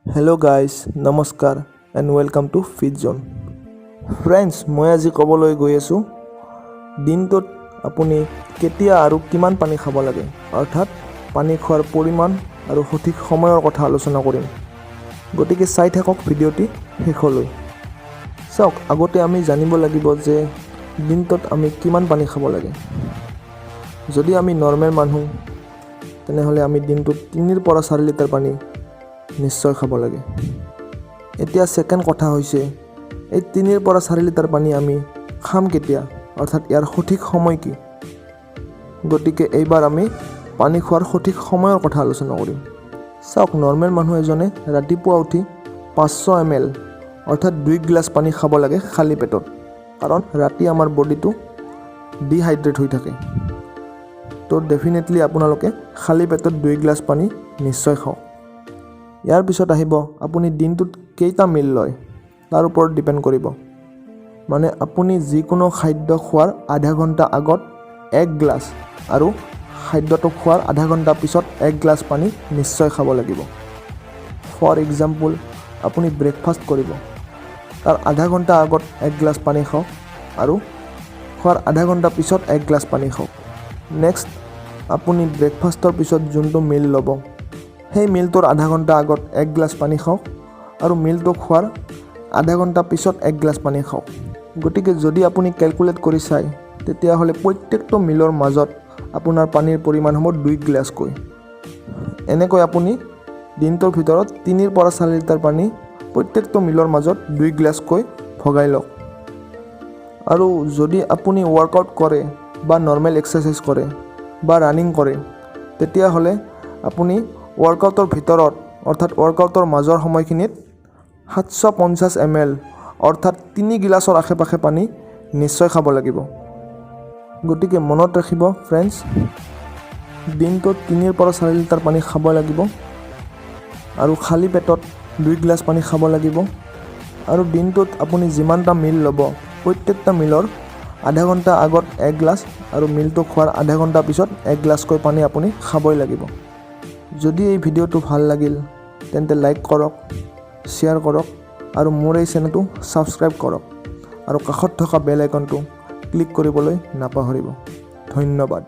Hello guys, Namaskar and welcome to Fit Zone. Friends, মই আজি ক'বলৈ গৈ আছোঁ দিনটোত আপুনি কেতিয়া আৰু কিমান পানী খাব লাগে অৰ্থাৎ পানী খোৱাৰ পৰিমাণ আৰু সঠিক সময়ৰ কথা আলোচনা কৰিম। গতিকে চাই থাকক ভিডিঅ'টি শেষলৈ। চাওক, আগতে আমি জানিব লাগিব যে দিনটোত আমি কিমান পানী খাব লাগে। যদি আমি নৰ্মেল মানুহ তেনেহ'লে আমি দিনটোত 3 পৰা 4 লিটাৰ পানী নিশ্চয় খাব লাগে। এতিয়া সেকেন্ড কথা হৈছে এই 3 পৰা 4 লিটাৰ পানী আমি খাম কেতিয়া অৰ্থাৎ ইয়াৰ সঠিক সময় কি। গতিকে এইবাৰ আমি পানী খোৱাৰ সঠিক সময়ৰ কথা আলোচনা কৰিম। চাওক, নৰ্মেল মানুহ এজনে ৰাতিপুৱা উঠি 500 ml অৰ্থাৎ 2 গ্লাছ পানী খাব লাগে খালী পেটত, কাৰণ ৰাতি আমাৰ বডিটো ডিহাইড্ৰেট হৈ থাকে। তো ডেফিনেটলি আপোনালোকে খালী পেটত 2 গ্লাছ পানী নিশ্চয় খাওক। ইয়াৰ পিছত আহিব আপুনি দিনটোত কেইটা মিল লয় তাৰ ওপৰত ডিপেণ্ড কৰিব। মানে আপুনি যিকোনো খাদ্য খোৱাৰ আধা ঘণ্টা আগত 1 গ্লাছ আৰু খাদ্যটো খোৱাৰ আধা ঘণ্টা পিছত 1 গ্লাছ পানী নিশ্চয় খাব লাগিব। ফৰ এক্সাম্পল, আপুনি ব্ৰেকফাষ্ট কৰিব, তাৰ আধা ঘণ্টা আগত 1 গ্লাছ পানী খাওক আৰু খোৱাৰ আধা ঘণ্টা পিছত 1 গ্লাছ পানী খাওক। নেক্সট, আপুনি ব্ৰেকফাষ্টৰ পিছত যোনটো মিল ল'ব সেই মিলটোৰ আধা ঘণ্টা আগত 1 গ্লাছ পানী খাওক আৰু মিলটো খোৱাৰ আধা ঘণ্টা পিছত 1 গ্লাছ পানী খাওক। গতিকে যদি আপুনি কেলকুলেট কৰি চায় তেতিয়াহ'লে প্ৰত্যেকটো মিলৰ মাজত আপোনাৰ পানীৰ পৰিমাণ হ'ব 2 গ্লাছকৈ। এনেকৈ আপুনি দিনটোৰ ভিতৰত 3 পৰা 4 লিটাৰ পানী প্ৰত্যেকটো মিলৰ মাজত 2 গ্লাছকৈ ভগাই লওক। আৰু যদি আপুনি ৱৰ্কআউট কৰে বা নৰ্মেল এক্সাৰচাইজ কৰে বা ৰানিং কৰে তেতিয়াহ'লে আপুনি ৱৰ্কআউটৰ ভিতৰত অৰ্থাৎ ৱৰ্কআউটৰ মাজৰ সময়খিনিত 750 ml অৰ্থাৎ 3 গিলাচৰ আশে-পাশে পানী নিশ্চয় খাব লাগিব। গতিকে মনত ৰাখিব ফ্ৰেণ্ডছ, দিনটোত 3 পৰা 4 লিটাৰ পানী খাব লাগিব আৰু খালী পেটত 2 গ্লাছ পানী খাব লাগিব। আৰু দিনটোত আপুনি যিমানটা মিল ল'ব প্ৰত্যেকটা মিলৰ আধা ঘণ্টা আগত 1 গ্লাছ আৰু মিলটো খোৱাৰ আধা ঘণ্টা পিছত 1 গ্লাছকৈ পানী আপুনি খাবই লাগিব। যদি এই ভিডিঅ'টো ভাল লাগিল তেন্তে লাইক কৰক, শ্বেয়াৰ কৰক আৰু মোৰ এই চেনেলটো ছাবস্ক্ৰাইব কৰক আৰু কাষত থকা বেল আইকনটো ক্লিক কৰিবলৈ নাপাহৰিব। ধন্যবাদ।